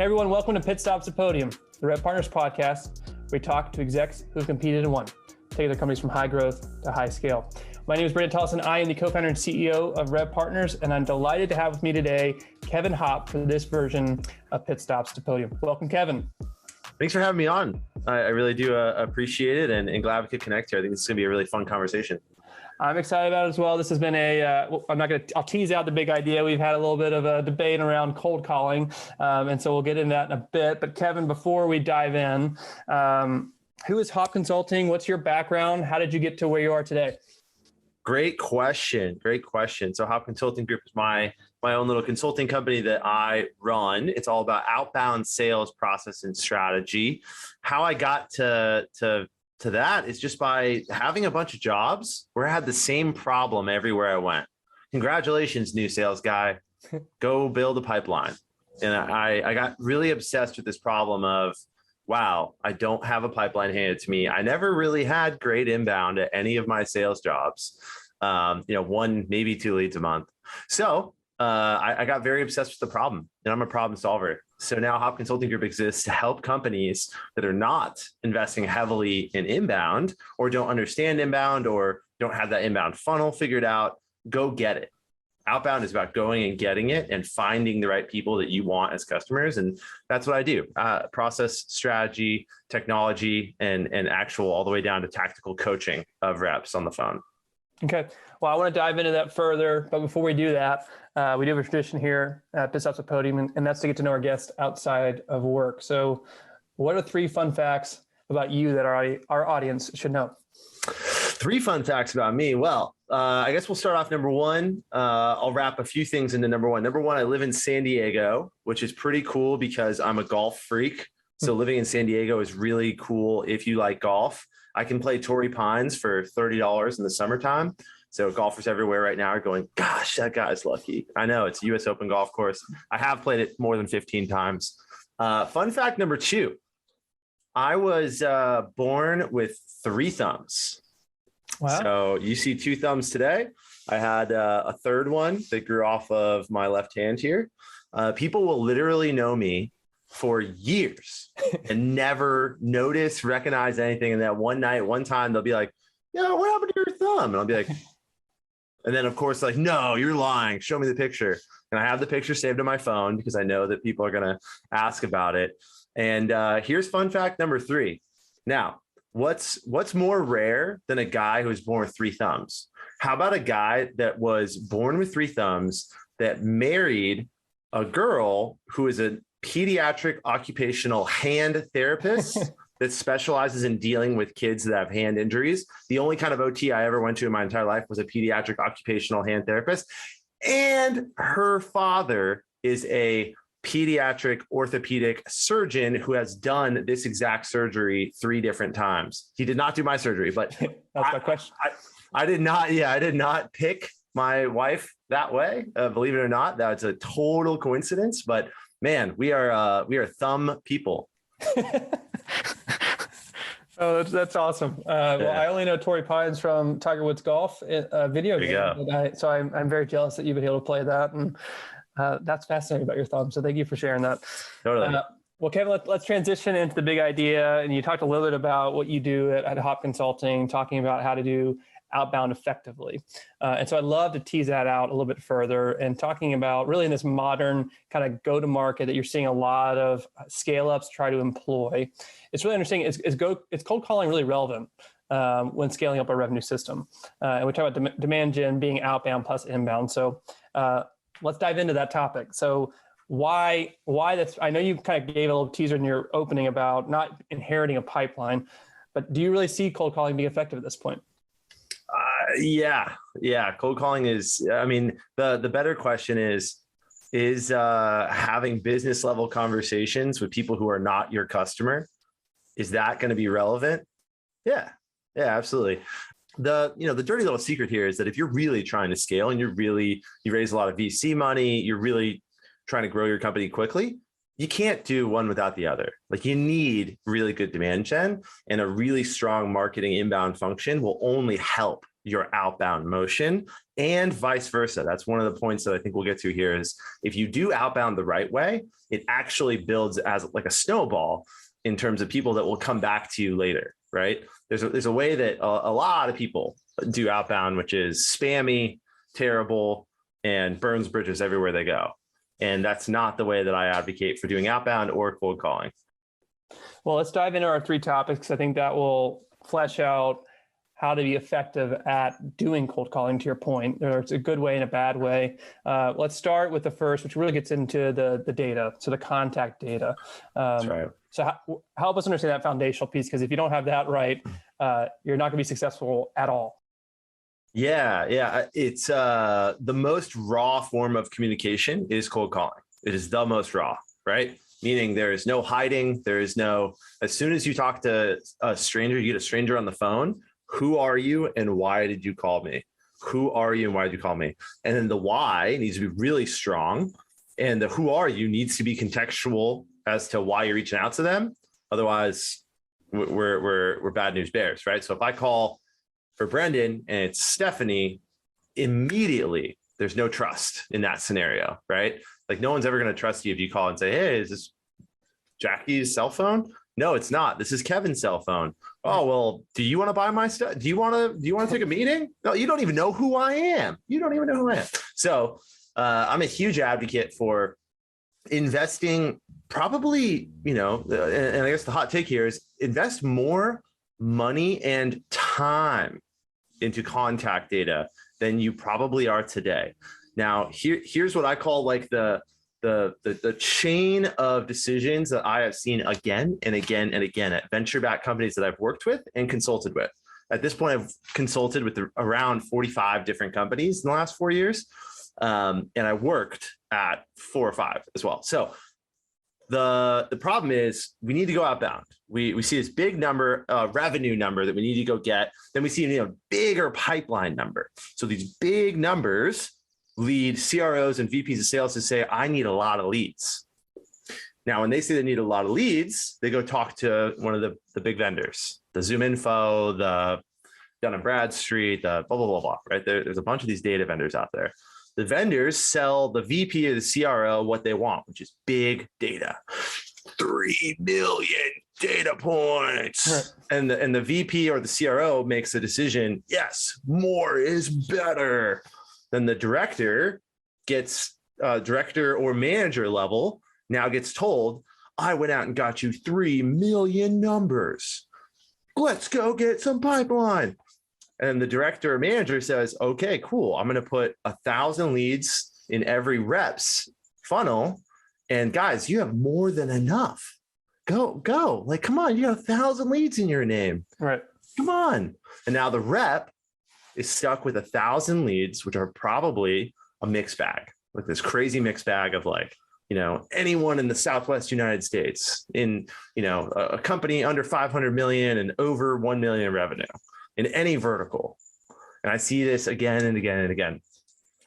Hey everyone, welcome to Pit Stops at Podium, the Rep Partners podcast, where we talk to execs who've competed and won, taking their companies from high growth to high scale. My name is Brandon Tollison. I am the co-founder and CEO of Rep Partners, and I'm delighted to have with me today Kevin Hopp for this version of Pit Stops to Podium. Welcome, Kevin. Thanks for having me on. I really do appreciate it and glad we could connect here. I think this is going to be a really fun conversation. I'm excited about it as well. This has been I'll tease out the big idea. We've had a little bit of a debate around cold calling. And so we'll get into that in a bit. But Kevin, before we dive in, who is Hopp Consulting? What's your background? How did you get to where you are today? Great question. So Hopp Consulting Group is my own little consulting company that I run. It's all about outbound sales process and strategy. How I got to that is just by having a bunch of jobs where I had the same problem everywhere I went. Congratulations, new sales guy. Go build a pipeline. And I got really obsessed with this problem of, wow, I don't have a pipeline handed to me. I never really had great inbound at any of my sales jobs. One, maybe 2 leads a month. So I got very obsessed with the problem, and I'm a problem solver. So now Hopp Consulting Group exists to help companies that are not investing heavily in inbound or don't understand inbound or don't have that inbound funnel figured out, go get it. Outbound is about going and getting it and finding the right people that you want as customers. And that's what I do. Process, strategy, technology, and actual all the way down to tactical coaching of reps on the phone. Okay. Well, I want to dive into that further. But before we do that, we do have a tradition here at Pit Stops at Podium, and that's to get to know our guests outside of work. So what are 3 fun facts about you that our audience should know? 3 fun facts about me. Well, I guess we'll start off number 1. I'll wrap a few things into number 1. Number 1, I live in San Diego, which is pretty cool because I'm a golf freak. So living in San Diego is really cool if you like golf. I can play Torrey Pines for $30 in the summertime. So golfers everywhere right now are going, gosh, that guy's lucky. I know, it's a US Open golf course. I have played it more than 15 times. Fun fact number 2, I was born with 3 thumbs. Wow. So you see 2 thumbs today. I had a third one that grew off of my left hand here. People will literally know me for years and never notice, recognize anything. And that one time, they'll be like, yeah, what happened to your thumb? And I'll be like, and then of course, like, no, you're lying. Show me the picture. And I have the picture saved on my phone because I know that people are going to ask about it. And here's fun fact number 3. Now, what's more rare than a guy who was born with 3 thumbs? How about a guy that was born with 3 thumbs that married a girl who is a pediatric occupational hand therapist that specializes in dealing with kids that have hand injuries? The only kind of OT I ever went to in my entire life was a pediatric occupational hand therapist. And her father is a pediatric orthopedic surgeon who has done this exact surgery 3 different times. He did not do my surgery, but that's my question. I did not pick my wife that way. Believe it or not, that's a total coincidence, but man, we are thumb people. Oh, that's awesome. Well, I only know Torrey Pines from Tiger Woods golf video game. So I'm very jealous that you've been able to play that. And that's fascinating about your thumb. So thank you for sharing that. Totally. Well, Kevin, let's transition into the big idea. And you talked a little bit about what you do at Hopp Consulting, talking about how to do outbound effectively. And so I'd love to tease that out a little bit further and talking about really in this modern kind of go-to-market that you're seeing a lot of scale-ups try to employ. It's really interesting. It's cold calling really relevant when scaling up a revenue system. And we talk about demand gen being outbound plus inbound. So let's dive into that topic. So why that's, I know you kind of gave a little teaser in your opening about not inheriting a pipeline, but do you really see cold calling being effective at this point? Yeah. Cold calling is, I mean, the better question is having business level conversations with people who are not your customer, is that going to be relevant? Yeah, absolutely. The dirty little secret here is that if you're really trying to scale and you raise a lot of VC money, you're really trying to grow your company quickly, you can't do one without the other. Like, you need really good demand gen, and a really strong marketing inbound function will only help your outbound motion and vice versa. That's one of the points that I think we'll get to here is if you do outbound the right way, it actually builds as like a snowball in terms of people that will come back to you later, right? There's a way that a lot of people do outbound, which is spammy, terrible, and burns bridges everywhere they go. And that's not the way that I advocate for doing outbound or cold calling. Well, let's dive into our 3 topics. I think that will flesh out how to be effective at doing cold calling, to your point. There's a good way and a bad way. Let's start with the first, which really gets into the data, so the contact data. That's right. So help us understand that foundational piece, because if you don't have that right, you're not going to be successful at all. Yeah. It's the most raw form of communication is cold calling. It is the most raw, right? Meaning there is no hiding. There is no, as soon as you talk to a stranger, you get a stranger on the phone. Who are you and why did you call me? Who are you and why did you call me? And then the why needs to be really strong. And the who are you needs to be contextual as to why you're reaching out to them. Otherwise, we're bad news bears, right? So if I call for Brendan and it's Stephanie, immediately there's no trust in that scenario, right? Like no one's ever going to trust you if you call and say, hey, is this Jackie's cell phone? No, it's not. This is Kevin's cell phone. Oh, well, do you want to buy my stuff? Do you want to take a meeting? No, you don't even know who I am. You don't even know who I am. So I'm a huge advocate for investing probably, and I guess the hot take here is invest more money and time into contact data than you probably are today. Now, here's what I call like the chain of decisions that I have seen again and again and again at venture-backed companies that I've worked with and consulted with. At this point, I've consulted with around 45 different companies in the last 4 years. And I worked at 4 or 5 as well. So the problem is we need to go outbound. We see this big number, revenue number that we need to go get. Then we see bigger pipeline number. So these big numbers lead CROs and VPs of sales to say, I need a lot of leads. Now, when they say they need a lot of leads, they go talk to one of the big vendors, the ZoomInfo, the Dun & Bradstreet, the blah, blah, blah, blah, right? There's a bunch of these data vendors out there. The vendors sell the VP or the CRO what they want, which is big data. 3 million data points. Right. And the VP or the CRO makes a decision, yes, more is better. Then the director gets director or manager level now gets told, I went out and got you 3 million numbers. Let's go get some pipeline. And the director or manager says, okay, cool. I'm going to put 1,000 leads in every rep's funnel. And guys, you have more than enough. Go. Like, come on, you got 1,000 leads in your name. Right. Come on. And now the rep is stuck with 1,000 leads, which are probably a mixed bag, like this crazy mixed bag of like, anyone in the Southwest United States in, a company under 500 million and over 1 million in revenue in any vertical. And I see this again and again and again.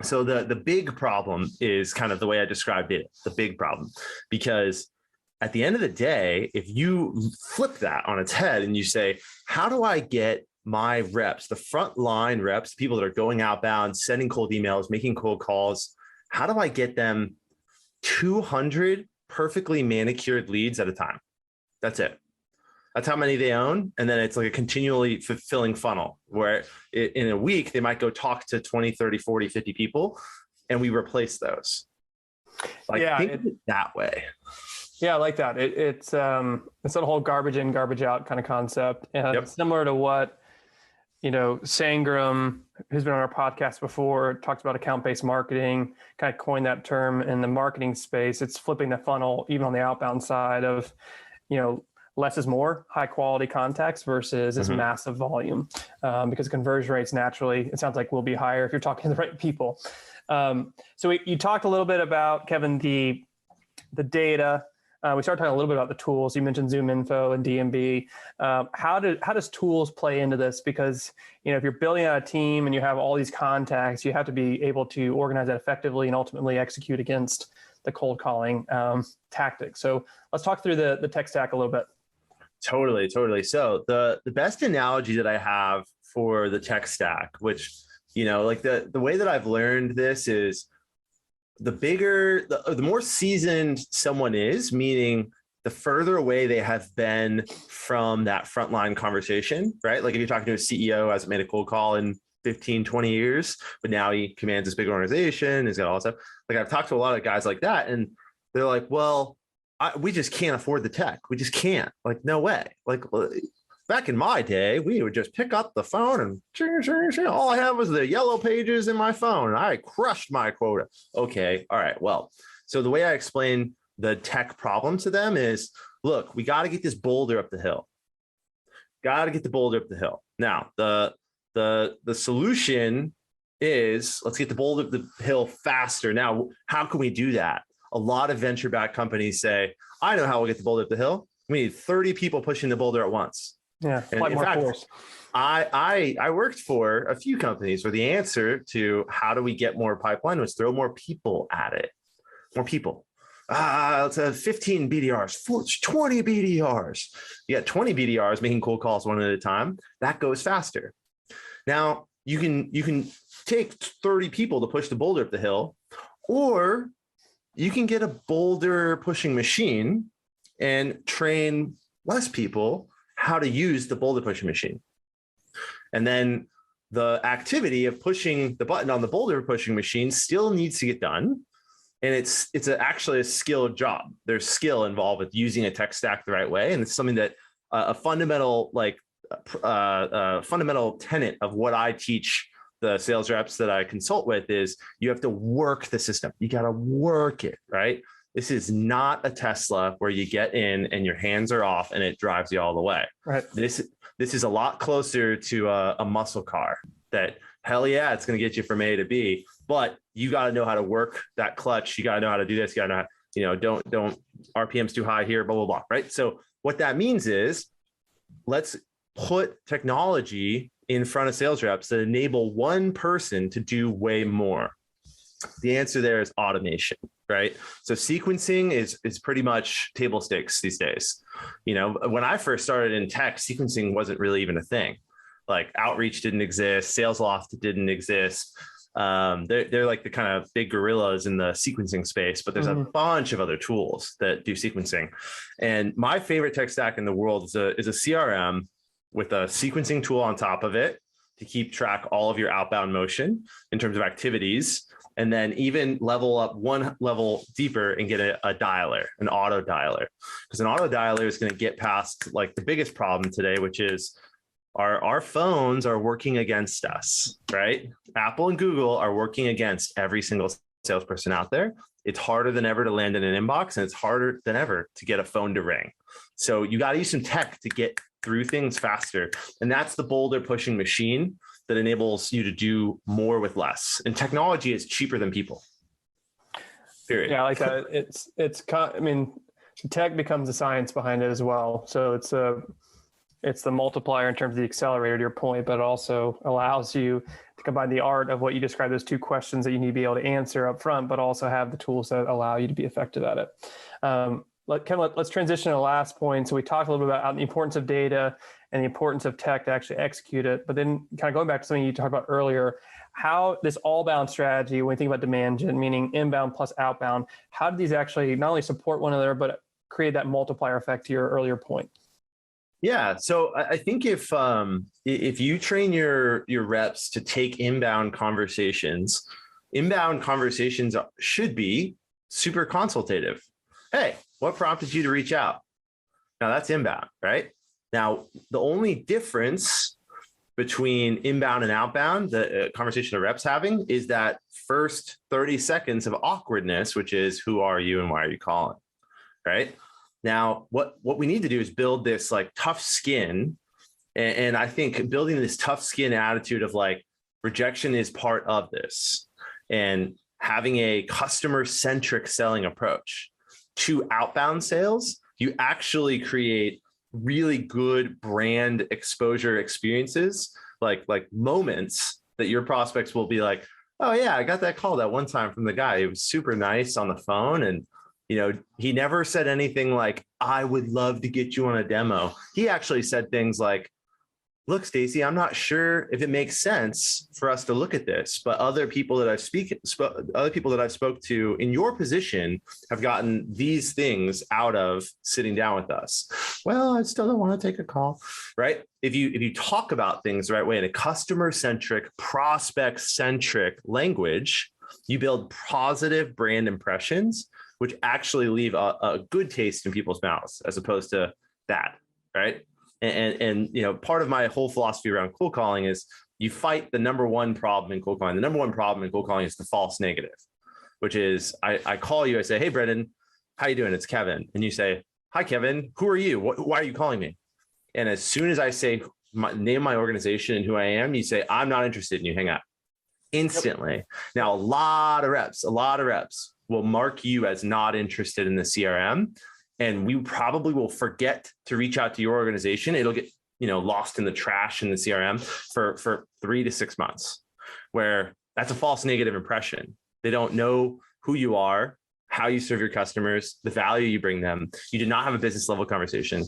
So the big problem is kind of the way I described it, the big problem, because at the end of the day, if you flip that on its head and you say, how do I get my reps, the frontline reps, people that are going outbound, sending cold emails, making cold calls, how do I get them 200 perfectly manicured leads at a time? That's it. That's how many they own. And then it's like a continually fulfilling funnel where in a week, they might go talk to 20, 30, 40, 50 people, and we replace those. Think of it that way. Yeah, I like that. It's that whole garbage in, garbage out kind of concept. And yep. Similar to what, Sangram, who's been on our podcast before, talked about account-based marketing, kind of coined that term in the marketing space. It's flipping the funnel, even on the outbound side of, less is more, high quality contacts versus this massive volume, because conversion rates naturally, it sounds like, will be higher if you're talking to the right people. So you talked a little bit about, Kevin, the data. We started talking a little bit about the tools. You mentioned ZoomInfo and DMB. How does tools play into this? Because if you're building out a team and you have all these contacts, you have to be able to organize that effectively and ultimately execute against the cold calling tactics. So let's talk through the tech stack a little bit. Totally. So the best analogy that I have for the tech stack, which, like the way that I've learned this is the more seasoned someone is, meaning the further away they have been from that frontline conversation, right? Like if you're talking to a CEO who hasn't made a cold call in 15, 20 years, but now he commands this big organization, he's got all that stuff. Like I've talked to a lot of guys like that, and they're like, well, we just can't afford the tech. We just can't. Like, no way. Like back in my day, we would just pick up the phone and all I had was the yellow pages in my phone. And I crushed my quota. Okay. All right. Well, so the way I explain the tech problem to them is, look, we got to get this boulder up the hill. Got to get the boulder up the hill. Now, the solution is let's get the boulder up the hill faster. Now, how can we do that? A lot of venture-backed companies say, I know how we'll get the boulder up the hill. We need 30 people pushing the boulder at once. Yeah, and in fact, I worked for a few companies where the answer to how do we get more pipeline was throw more people at it. More people. Let's have 15 BDRs, 20 BDRs. You got 20 BDRs making cold calls one at a time. That goes faster. Now, you can take 30 people to push the boulder up the hill, or you can get a boulder pushing machine and train less people how to use the boulder pushing machine. And then the activity of pushing the button on the boulder pushing machine still needs to get done. And it's actually a skilled job. There's skill involved with using a tech stack the right way. And it's something that a fundamental tenet of what I teach the sales reps that I consult with is you have to work the system. You got to work it, right? This is not a Tesla where you get in and your hands are off and it drives you all the way. Right. This is a lot closer to a muscle car that, hell yeah, it's going to get you from A to B, but you got to know how to work that clutch. You got to know how to do this. You got to know, don't RPM's too high here, blah, blah, blah. Right. So what that means is let's put technology in front of sales reps that enable one person to do way more. The answer there is automation, right? So sequencing is pretty much table stakes these days. When I first started in tech, sequencing wasn't really even a thing. Like outreach didn't exist, SalesLoft didn't exist. They're like the kind of big gorillas in the sequencing space, but there's a bunch of other tools that do sequencing. And my favorite tech stack in the world is a CRM with a sequencing tool on top of it to keep track all of your outbound motion in terms of activities. And then even level up one level deeper and get a dialer, an auto dialer, because an auto dialer is going to get past like the biggest problem today, which is our phones are working against us, right? Apple and Google are working against every single salesperson out there. It's harder than ever to land in an inbox, and it's harder than ever to get a phone to ring. So you got to use some tech to get through things faster. And that's the boulder pushing machine that enables you to do more with less. And technology is cheaper than people. Period. Yeah, I like that. Tech becomes the science behind it as well. So it's the multiplier in terms of the accelerator, to your point, but it also allows you to combine the art of what you described, those two questions that you need to be able to answer up front, but also have the tools that allow you to be effective at it. Let's transition to the last point. So we talked a little bit about the importance of data and the importance of tech to actually execute it. But then kind of going back to something you talked about earlier, how this all-bound strategy, when we think about demand gen, meaning inbound plus outbound, how do these actually not only support one another, but create that multiplier effect to your earlier point? Yeah. So I think if you train your reps to take inbound conversations should be super consultative. Hey, what prompted you to reach out? Now that's inbound, right? Now, the only difference between inbound and outbound, the conversation the rep's having, is that first 30 seconds of awkwardness, which is who are you and why are you calling, right? Now, what we need to do is build this like tough skin. And I think building this tough skin attitude of like rejection is part of this, and having a customer-centric selling approach to outbound sales, you actually create really good brand exposure experiences, like moments that your prospects will be like, oh yeah, I got that call that one time from the guy. He was super nice on the phone. And, he never said anything like, I would love to get you on a demo. He actually said things like, look, Stacy, I'm not sure if it makes sense for us to look at this, but other people that I've spoke to in your position have gotten these things out of sitting down with us. Well, I still don't want to take a call, right? If you talk about things the right way in a customer-centric, prospect-centric language, you build positive brand impressions, which actually leave a good taste in people's mouths as opposed to that, right? And part of my whole philosophy around cold calling is you fight the number one problem in cold calling. The number one problem in cold calling is the false negative, which is I call you, I say, hey, Brendan, how you doing? It's Kevin. And you say, hi, Kevin, who are you? Why are you calling me? And as soon as I say name my organization and who I am, you say, I'm not interested, and you hang up instantly. Yep. Now, a lot of reps will mark you as not interested in the CRM. And we probably will forget to reach out to your organization. It'll get, lost in the trash in the CRM for 3 to 6 months, where that's a false negative impression. They don't know who you are, how you serve your customers, the value you bring them. You did not have a business level conversation.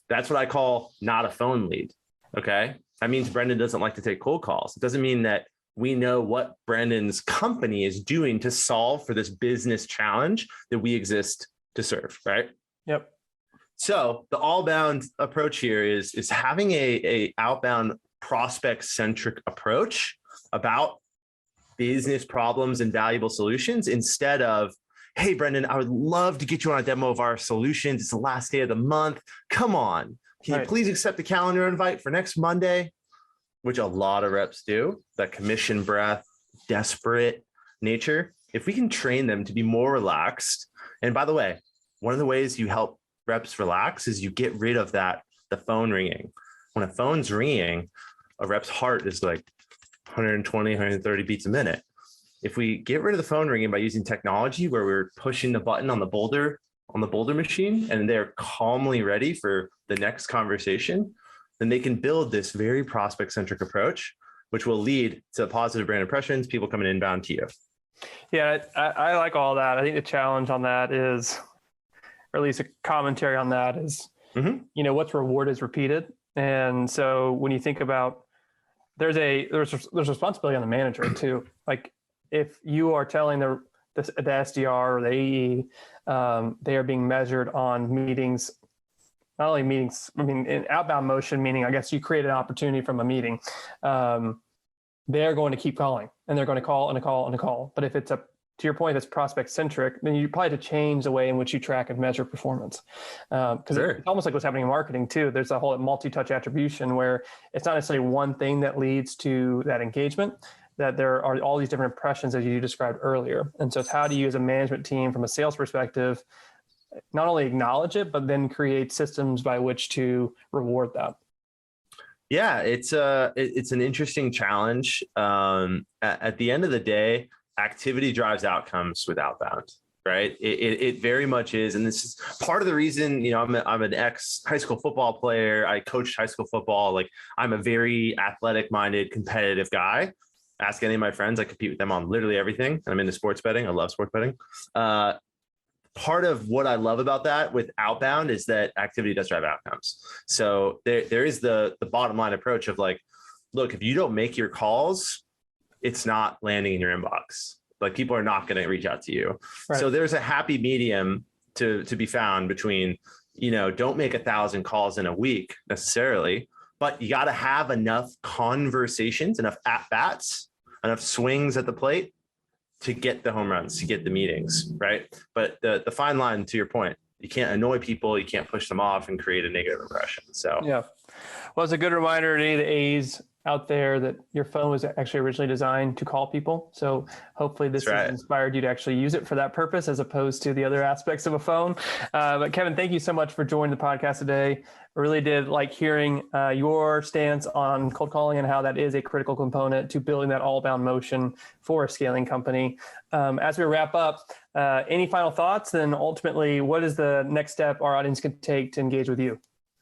That's what I call not a phone lead. Okay. That means Brendan doesn't like to take cold calls. It doesn't mean that we know what Brendan's company is doing to solve for this business challenge that we exist to serve, right? Yep. So the all-bound approach here is having a outbound prospect-centric approach about business problems and valuable solutions instead of, hey, Brendan, I would love to get you on a demo of our solutions. It's the last day of the month. Come on. Can you please accept the calendar invite for next Monday? Which a lot of reps do, that commission breath, desperate nature. If we can train them to be more relaxed, and by the way, one of the ways you help reps relax is you get rid of the phone ringing. When a phone's ringing, a rep's heart is like 120, 130 beats a minute. If we get rid of the phone ringing by using technology where we're pushing the button on the boulder machine and they're calmly ready for the next conversation, then they can build this very prospect-centric approach, which will lead to positive brand impressions, people coming inbound to you. Yeah, I like all that. I think the challenge on that is, or at least a commentary on that is, what's reward is repeated. And so when you think about, there's responsibility on the manager too. Like if you are telling the SDR or the AE, they are being measured on meetings, not only meetings, in outbound motion, meaning I guess you create an opportunity from a meeting. They're going to keep calling and they're going to call and a call and a call. But if it's to your point, that's prospect centric, then you probably have to change the way in which you track and measure performance. Because it's almost like what's happening in marketing too. There's a whole multi-touch attribution where it's not necessarily one thing that leads to that engagement, that there are all these different impressions as you described earlier. And so it's how do you as a management team from a sales perspective, not only acknowledge it, but then create systems by which to reward that. Yeah, it's an interesting challenge. At the end of the day, activity drives outcomes with outbound, right? It very much is. And this is part of the reason, I'm an ex high school football player. I coached high school football. Like I'm a very athletic minded, competitive guy. Ask any of my friends, I compete with them on literally everything. I'm into sports betting. I love sports betting. Part of what I love about that with outbound is that activity does drive outcomes. So there is the bottom line approach of like, look, if you don't make your calls, it's not landing in your inbox. Like people are not going to reach out to you. Right. So there's a happy medium to be found between, don't make 1,000 calls in a week necessarily, but you got to have enough conversations, enough at-bats, enough swings at the plate to get the home runs, to get the meetings, right? But the fine line, to your point, you can't annoy people, you can't push them off and create a negative impression. So yeah, well, it's a good reminder to any of the A's out there that your phone was actually originally designed to call people. So hopefully this has inspired you to actually use it for that purpose as opposed to the other aspects of a phone. But Kevin, thank you so much for joining the podcast today. I really did like hearing your stance on cold calling and how that is a critical component to building that all-bound motion for a scaling company. As we wrap up, any final thoughts? Then ultimately, what is the next step our audience can take to engage with you?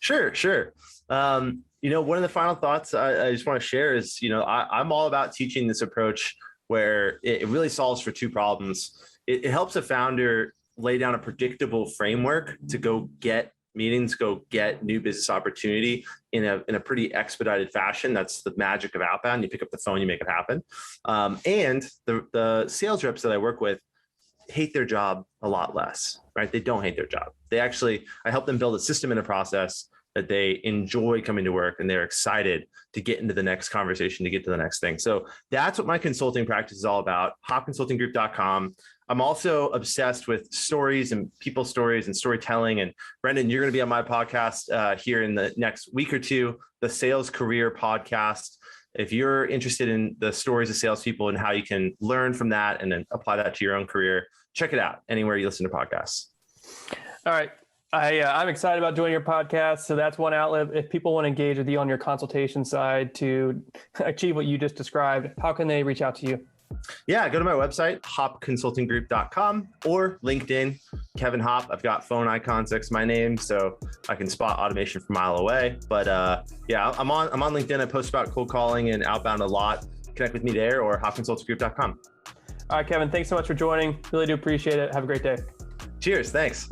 Sure. One of the final thoughts I just want to share is, I'm all about teaching this approach where it really solves for two problems. It helps a founder lay down a predictable framework to go get meetings, go get new business opportunity in a pretty expedited fashion. That's the magic of outbound. You pick up the phone, you make it happen. And the sales reps that I work with hate their job a lot less, right? They don't hate their job. I help them build a system and a process that they enjoy coming to work, and they're excited to get into the next conversation, to get to the next thing. So that's what my consulting practice is all about. HoppConsultingGroup.com. I'm also obsessed with stories and people stories and storytelling. And Brendan, you're going to be on my podcast here in the next week or two, the Sales Career Podcast. If you're interested in the stories of salespeople and how you can learn from that and then apply that to your own career, check it out anywhere you listen to podcasts. All right. I'm excited about doing your podcast. So that's one outlet. If people want to engage with you on your consultation side to achieve what you just described, how can they reach out to you? Yeah, go to my website, hoppconsultinggroup.com, or LinkedIn, Kevin Hopp. I've got phone icons next to my name, so I can spot automation from a mile away. But yeah, I'm on LinkedIn. I post about cold calling and outbound a lot. Connect with me there, or hoppconsultinggroup.com. All right, Kevin, thanks so much for joining. Really do appreciate it. Have a great day. Cheers. Thanks.